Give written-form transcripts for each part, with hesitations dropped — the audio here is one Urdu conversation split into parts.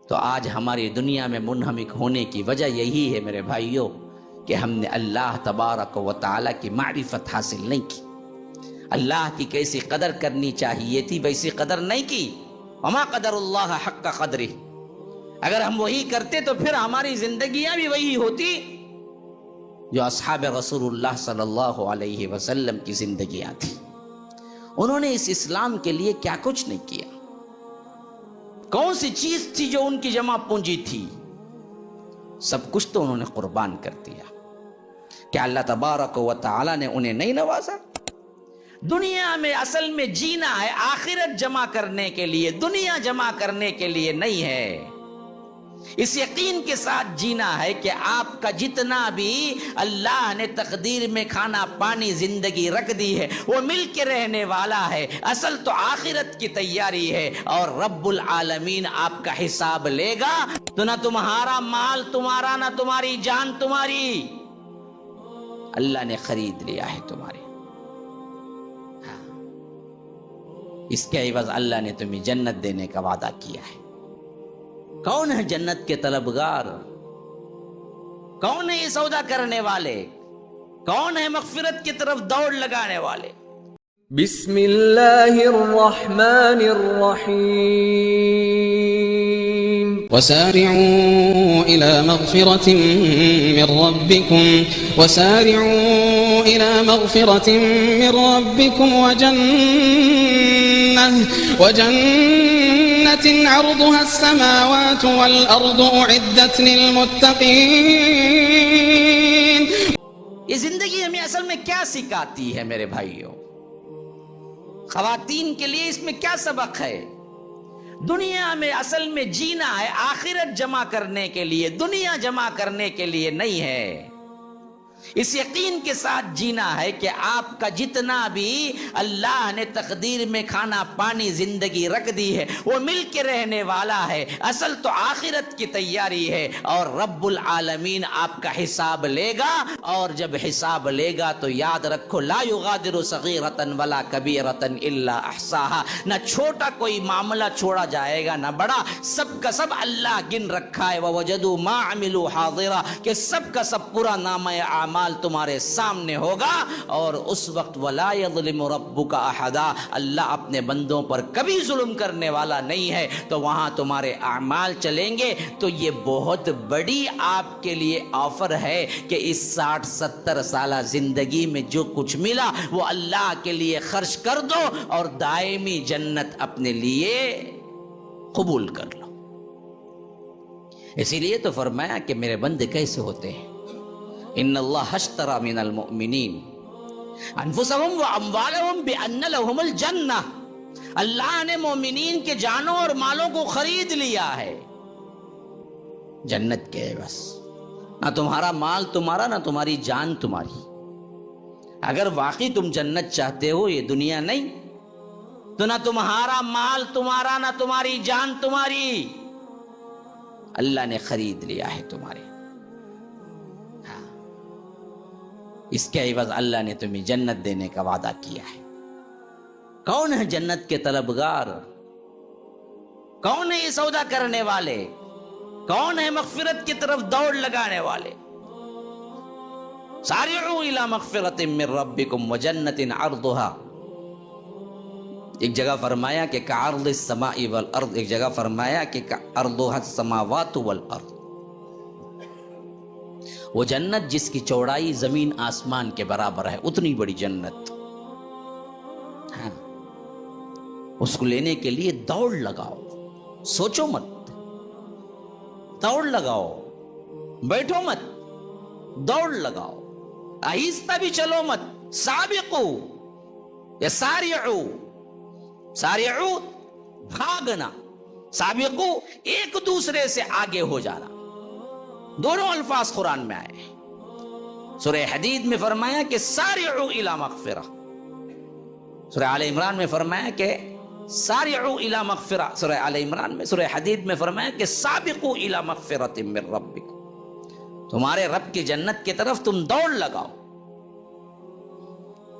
تو آج ہماری دنیا میں منہمک ہونے کی وجہ یہی ہے میرے بھائیوں کہ ہم نے اللہ تبارک و تعالیٰ کی معرفت حاصل نہیں کی. اللہ کی کیسی قدر کرنی چاہیے تھی ویسی قدر نہیں کی. وما قدر اللہ حق قدرہ. اگر ہم وہی کرتے تو پھر ہماری زندگیاں بھی وہی ہوتی جو اصحاب رسول اللہ صلی اللہ علیہ وسلم کی زندگیاں تھی. انہوں نے اس اسلام کے لیے کیا کچھ نہیں کیا. کون سی چیز تھی جو ان کی جمع پونجی تھی؟ سب کچھ تو انہوں نے قربان کر دیا. کیا اللہ تبارک و تعالی نے انہیں نہیں نوازا؟ دنیا میں اصل میں جینا ہے آخرت جمع کرنے کے لیے، دنیا جمع کرنے کے لیے نہیں ہے. اس یقین کے ساتھ جینا ہے کہ آپ کا جتنا بھی اللہ نے تقدیر میں کھانا پانی زندگی رکھ دی ہے وہ مل کے رہنے والا ہے. اصل تو آخرت کی تیاری ہے اور رب العالمین آپ کا حساب لے گا. تو نہ تمہارا مال تمہارا، نہ تمہاری جان تمہاری، اللہ نے خرید لیا ہے تمہارے. اس کے عوض اللہ نے تمہیں جنت دینے کا وعدہ کیا ہے. کون ہے جنت کے طلبگار؟ کون ہے یہ سودا کرنے والے؟ کون ہے مغفرت کی طرف دوڑ لگانے والے؟ بسم اللہ الرحمن الرحیم. وسارعوا إلى مغفرة من ربكم وجنة عرضها السماوات والأرض أعدت للمتقين. یہ زندگی ہمیں اصل میں کیا سکھاتی ہے میرے بھائیوں؟ خواتین کے لیے اس میں کیا سبق ہے؟ دنیا میں اصل میں جینا ہے آخرت جمع کرنے کے لیے، دنیا جمع کرنے کے لیے نہیں ہے. اس یقین کے ساتھ جینا ہے کہ آپ کا جتنا بھی اللہ نے تقدیر میں کھانا پانی زندگی رکھ دی ہے وہ مل کے رہنے والا ہے. اصل تو آخرت کی تیاری ہے اور رب العالمین آپ کا حساب لے گا. اور جب حساب لے گا تو یاد رکھو لا یغادر صغیرۃ ولا کبیرۃ الا احصاها. نہ چھوٹا کوئی معاملہ چھوڑا جائے گا نہ بڑا، سب کا سب اللہ گن رکھا ہے. ووجدوا ما عملوا حاضرا، کہ سب کا سب پورا نامہ اعمال تمہارے سامنے ہوگا. اور اس وقت ولا یظلم ربک احدا، اللہ اپنے بندوں پر کبھی ظلم کرنے والا نہیں ہے. تو وہاں تمہارے اعمال چلیں گے. تو یہ بہت بڑی آپ کے لیے آفر ہے کہ اس 60-70 سالہ زندگی میں جو کچھ ملا وہ اللہ کے لیے خرچ کر دو اور دائمی جنت اپنے لیے قبول کر لو. اسی لیے تو فرمایا کہ میرے بندے کیسے ہوتے ہیں. ان اللہ اشتری من المؤمنین انفسهم واموالهم بان لهم الجنہ. اللہ نے مومنین کے جانوں اور مالوں کو خرید لیا ہے جنت کے عوض. نہ تمہارا مال تمہارا، نہ تمہاری جان تمہاری. اگر واقعی تم جنت چاہتے ہو، یہ دنیا نہیں، تو نہ تمہارا مال تمہارا، نہ تمہاری جان تمہاری، اللہ نے خرید لیا ہے تمہارے. اس کے عوض اللہ نے تمہیں جنت دینے کا وعدہ کیا ہے. کون ہے جنت کے طلبگار؟ کون ہے یہ سودا کرنے والے؟ کون ہے مغفرت کی طرف دوڑ لگانے والے؟ سارعوا الی مغفرۃ من ربکم وجنۃ عرضها. ایک جگہ فرمایا کہ کعرض السماء والارض، ایک جگہ فرمایا کہ عرضها السماوات والارض. وہ جنت جس کی چوڑائی زمین آسمان کے برابر ہے، اتنی بڑی جنت. ہاں، اس کو لینے کے لیے دوڑ لگاؤ. سوچو مت، دوڑ لگاؤ. بیٹھو مت، دوڑ لگاؤ. آہستہ بھی چلو مت. سابقو یا سارعو، سارعو بھاگنا، سابقو ایک دوسرے سے آگے ہو جانا. دونوں الفاظ قرآن میں آئے. سورہ حدید میں فرمایا کہ سارعوا الی مغفرہ. سورہ آل عمران میں فرمایا کہ سارعوا الی مغفرہ. سورہ آل عمران میں، سورہ حدید میں فرمایا کہ سابقوا الی مغفرۃ من ربکم. تمہارے رب کی جنت کی طرف تم دوڑ لگاؤ.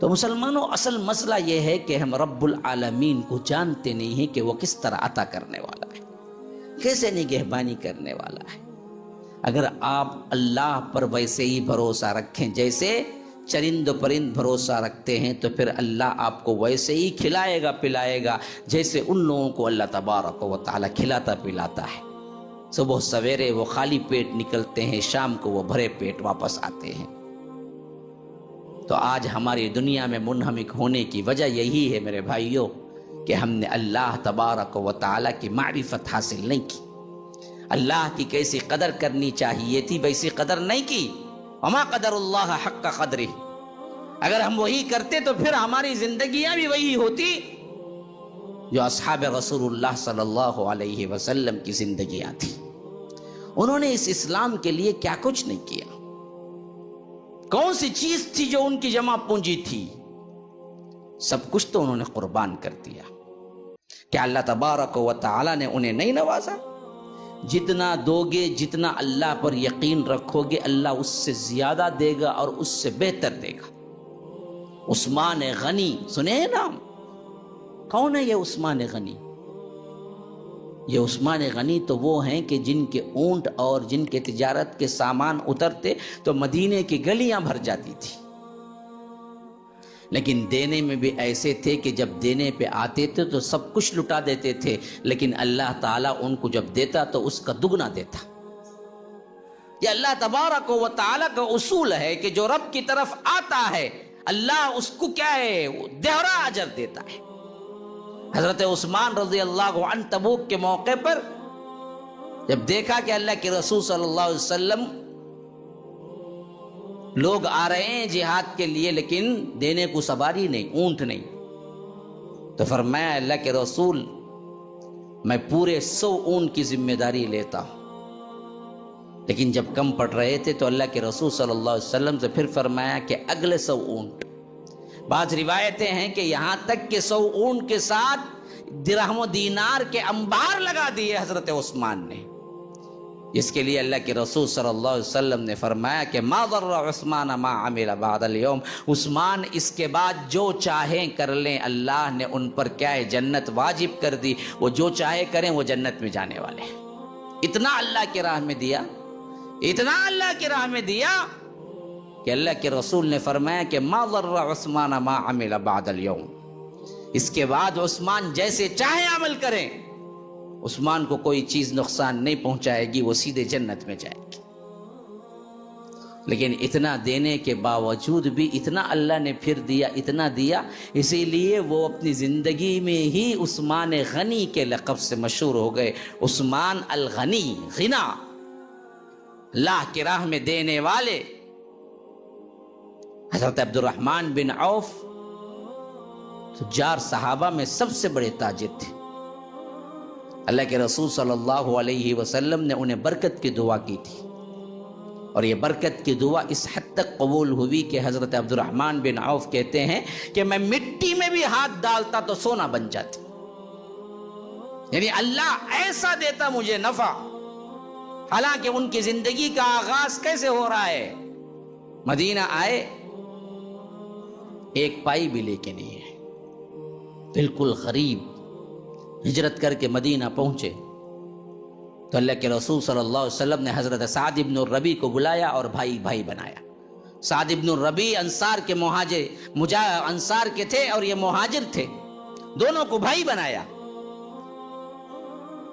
تو مسلمانوں، اصل مسئلہ یہ ہے کہ ہم رب العالمین کو جانتے نہیں ہیں کہ وہ کس طرح عطا کرنے والا ہے. کیسے نگہبانی کرنے والا ہے۔ اگر آپ اللہ پر ویسے ہی بھروسہ رکھیں جیسے چرند و پرند بھروسہ رکھتے ہیں، تو پھر اللہ آپ کو ویسے ہی کھلائے گا پلائے گا جیسے ان لوگوں کو اللہ تبارک و تعالیٰ کھلاتا پلاتا ہے۔ صبح سویرے وہ خالی پیٹ نکلتے ہیں، شام کو وہ بھرے پیٹ واپس آتے ہیں۔ تو آج ہماری دنیا میں منہمک ہونے کی وجہ یہی ہے میرے بھائیوں کہ ہم نے اللہ تبارک و تعالیٰ کی معرفت حاصل نہیں کی۔ اللہ کی کیسی قدر کرنی چاہیے تھی ویسی قدر نہیں کی۔ وما قدر اللہ حق قدرہ، اگر ہم وہی کرتے تو پھر ہماری زندگیاں بھی وہی ہوتی جو اصحاب رسول اللہ صلی اللہ علیہ وسلم کی زندگیاں تھیں۔ انہوں نے اس اسلام کے لیے کیا کچھ نہیں کیا، کون سی چیز تھی جو ان کی جمع پونجی تھی؟ سب کچھ تو انہوں نے قربان کر دیا۔ کیا اللہ تبارک و تعالیٰ نے انہیں نہیں نوازا؟ جتنا دو گے، جتنا اللہ پر یقین رکھو گے، اللہ اس سے زیادہ دے گا اور اس سے بہتر دے گا۔ عثمان غنی سنے ہیں نام؟ کون ہے یہ عثمان غنی؟ یہ عثمان غنی تو وہ ہیں کہ جن کے اونٹ اور جن کے تجارت کے سامان اترتے تو مدینے کی گلیاں بھر جاتی تھی، لیکن دینے میں بھی ایسے تھے کہ جب دینے پہ آتے تھے تو سب کچھ لٹا دیتے تھے، لیکن اللہ تعالیٰ ان کو جب دیتا تو اس کا دگنا دیتا۔ یہ اللہ تبارک و تعالیٰ کا اصول ہے کہ جو رب کی طرف آتا ہے اللہ اس کو کیا ہے، وہ دوہرا اجر دیتا ہے۔ حضرت عثمان رضی اللہ عنہ تبوک کے موقع پر جب دیکھا کہ اللہ کے رسول صلی اللہ علیہ وسلم لوگ آ رہے ہیں جہاد کے لیے لیکن دینے کو سواری نہیں، اونٹ نہیں، تو فرمایا اللہ کے رسول میں پورے 100 اونٹ کی ذمہ داری لیتا ہوں، لیکن جب کم پڑ رہے تھے تو اللہ کے رسول صلی اللہ علیہ وسلم سے پھر فرمایا کہ اگلے 100 اونٹ۔ بعض روایتیں ہیں کہ یہاں تک کہ 100 اونٹ کے ساتھ درہم و دینار کے انبار لگا دیے حضرت عثمان نے، جس کے لیے اللہ کے رسول صلی اللہ علیہ وسلم نے فرمایا کہ ما ضر عثمان ما عمل بعد اليوم، عثمان اس کے بعد جو چاہیں کر لیں، اللہ نے ان پر کیا ہے، جنت واجب کر دی، وہ جو چاہے کریں وہ جنت میں جانے والے ہیں۔ اتنا اللہ کی راہ میں دیا، اتنا اللہ کی راہ میں دیا کہ اللہ کے رسول نے فرمایا کہ ما ضر عثمان ما عمل بعد اليوم، اس کے بعد عثمان جیسے چاہے عمل کریں، عثمان کو کوئی چیز نقصان نہیں پہنچائے گی، وہ سیدھے جنت میں جائے گی۔ لیکن اتنا دینے کے باوجود بھی اتنا اللہ نے پھر دیا، اتنا دیا، اسی لیے وہ اپنی زندگی میں ہی عثمان غنی کے لقب سے مشہور ہو گئے۔ عثمان الغنی، غنا، اللہ کی راہ میں دینے والے۔ حضرت عبد الرحمن بن عوف تجار صحابہ میں سب سے بڑے تاجر تھے۔ اللہ کے رسول صلی اللہ علیہ وسلم نے انہیں برکت کی دعا کی تھی، اور یہ برکت کی دعا اس حد تک قبول ہوئی کہ حضرت عبد الرحمن بن عوف کہتے ہیں کہ میں مٹی میں بھی ہاتھ ڈالتا تو سونا بن جاتی، یعنی اللہ ایسا دیتا مجھے نفع۔ حالانکہ ان کی زندگی کا آغاز کیسے ہو رہا ہے؟ مدینہ آئے، ایک پائی بھی لے کے نہیں ہے، بالکل غریب، ہجرت کر کے مدینہ پہنچے تو اللہ کے رسول صلی اللہ علیہ وسلم نے حضرت سعد ابن الربی کو بلایا اور بھائی بھائی بنایا۔ سعد ابن الربی انصار کے انصار کے تھے اور یہ مہاجر تھے، دونوں کو بھائی بنایا۔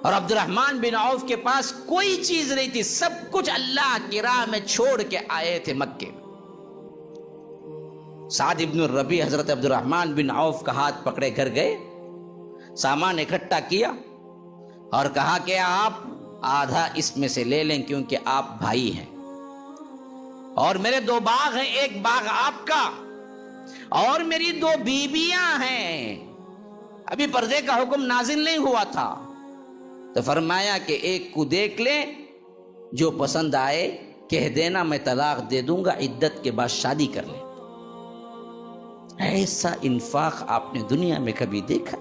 اور عبد الرحمن بن عوف کے پاس کوئی چیز نہیں تھی، سب کچھ اللہ کی راہ میں چھوڑ کے آئے تھے مکے میں۔ سعد ابن الربی حضرت عبد الرحمن بن عوف کا ہاتھ پکڑے گھر گئے، سامان اکٹھا کیا اور کہا کہ آپ آدھا اس میں سے لے لیں کیونکہ آپ بھائی ہیں، اور میرے 2 باغ ہیں، ایک باغ آپ کا اور میری 2 بیویاں ہیں، ابھی پردے کا حکم نازل نہیں ہوا تھا۔ تو فرمایا کہ ایک کو دیکھ لیں، جو پسند آئے کہہ دینا میں طلاق دے دوں گا، عدت کے بعد شادی کر لیں۔ ایسا انفاق آپ نے دنیا میں کبھی دیکھا؟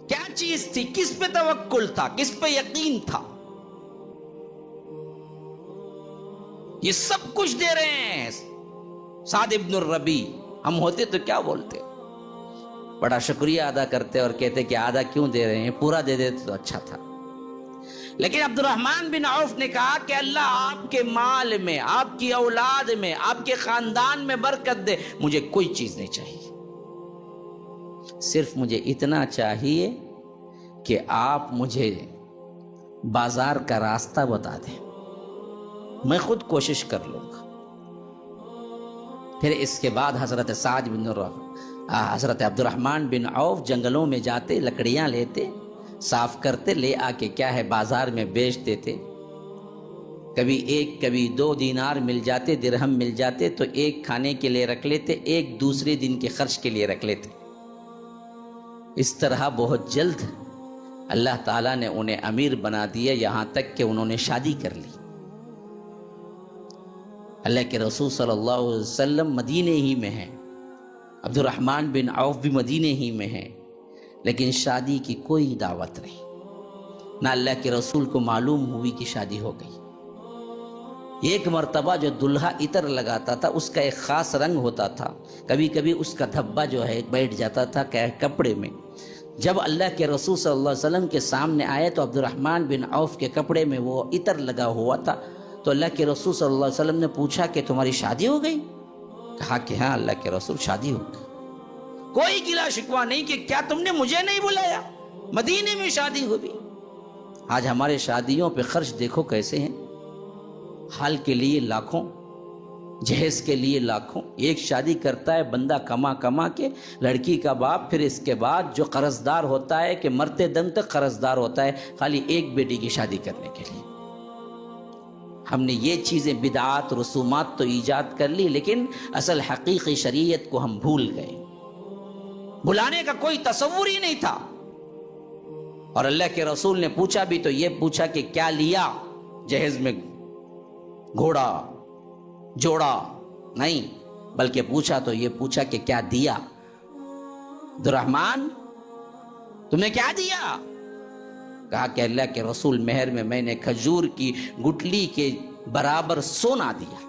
کیا چیز تھی؟ کس پہ توکل تھا؟ کس پہ یقین تھا؟ یہ سب کچھ دے رہے ہیں سعد ابن الربی، ہم ہوتے تو کیا بولتے؟ بڑا شکریہ ادا کرتے اور کہتے کہ آدھا کیوں دے رہے ہیں، پورا دے دیتے تو اچھا تھا۔ لیکن عبد الرحمن بن عوف نے کہا کہ اللہ آپ کے مال میں، آپ کی اولاد میں، آپ کے خاندان میں برکت دے، مجھے کوئی چیز نہیں چاہیے، صرف مجھے اتنا چاہیے کہ آپ مجھے بازار کا راستہ بتا دیں، میں خود کوشش کر لوں گا۔ پھر اس کے بعد حضرت عبد الرحمن بن عوف جنگلوں میں جاتے، لکڑیاں لیتے، صاف کرتے، لے آ کے کیا ہے بازار میں بیچتے تھے۔ کبھی 1 کبھی 2 دینار مل جاتے، درہم مل جاتے تو ایک کھانے کے لیے رکھ لیتے، ایک دوسرے دن کے خرچ کے لیے رکھ لیتے۔ اس طرح بہت جلد اللہ تعالیٰ نے انہیں امیر بنا دیا، یہاں تک کہ انہوں نے شادی کر لی۔ اللہ کے رسول صلی اللہ علیہ وسلم مدینے ہی میں ہیں، عبد الرحمن بن عوف بھی مدینے ہی میں ہیں، لیکن شادی کی کوئی دعوت نہیں، نہ اللہ کے رسول کو معلوم ہوئی کہ شادی ہو گئی۔ ایک مرتبہ جو دلہا عطر لگاتا تھا اس کا ایک خاص رنگ ہوتا تھا، کبھی کبھی اس کا دھبا جو ہے بیٹھ جاتا تھا کپڑے میں۔ جب اللہ کے رسول صلی اللہ علیہ وسلم کے سامنے آئے تو عبد الرحمن بن عوف کے کپڑے میں وہ عطر لگا ہوا تھا، تو اللہ کے رسول صلی اللہ علیہ وسلم نے پوچھا کہ تمہاری شادی ہو گئی؟ کہا کہ ہاں اللہ کے رسول شادی ہو گئی۔ کوئی گلا شکوہ نہیں کہ کیا تم نے مجھے نہیں بلایا، مدینے میں شادی ہوئی۔ آج ہمارے شادیوں پہ خرچ دیکھو کیسے ہیں، حال کے لیے لاکھوں، جہیز کے لیے لاکھوں۔ ایک شادی کرتا ہے بندہ کما کے، لڑکی کا باپ، پھر اس کے بعد جو قرضدار ہوتا ہے کہ مرتے دم تک قرضدار ہوتا ہے خالی ایک بیٹی کی شادی کرنے کے لیے۔ ہم نے یہ چیزیں بدعات رسومات تو ایجاد کر لی، لیکن اصل حقیقی شریعت کو ہم بھول گئے، بلانے کا کوئی تصور ہی نہیں تھا۔ اور اللہ کے رسول نے پوچھا بھی تو یہ پوچھا کہ کیا لیا جہیز میں، گھوڑا جوڑا نہیں، بلکہ پوچھا تو یہ پوچھا کہ کیا دیا، عبد الرحمن تم نے کیا دیا؟ کہا کہ اللہ کے رسول مہر میں نے کھجور کی گٹلی کے برابر سونا دیا۔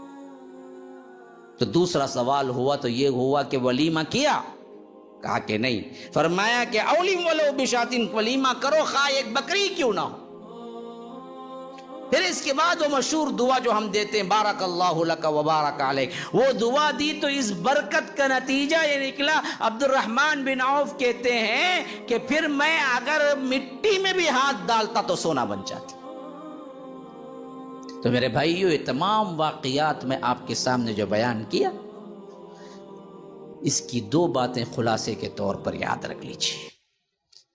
تو دوسرا سوال ہوا تو یہ ہوا کہ ولیمہ کیا؟ کہا کہ نہیں۔ فرمایا کہ اولیم ولو بشاتن، ولیمہ کرو خواہ ایک بکری کیوں نہ ہو۔ پھر اس کے بعد وہ مشہور دعا جو ہم دیتے ہیں، بارک اللہ لک و بارک علیک، وہ دعا دی تو اس برکت کا نتیجہ یہ نکلا، عبد الرحمن بن عوف کہتے ہیں کہ پھر میں اگر مٹی میں بھی ہاتھ ڈالتا تو سونا بن جاتا۔ تو میرے بھائیو، یہ تمام واقعات میں آپ کے سامنے جو بیان کیا، اس کی 2 باتیں خلاصے کے طور پر یاد رکھ لیجیے۔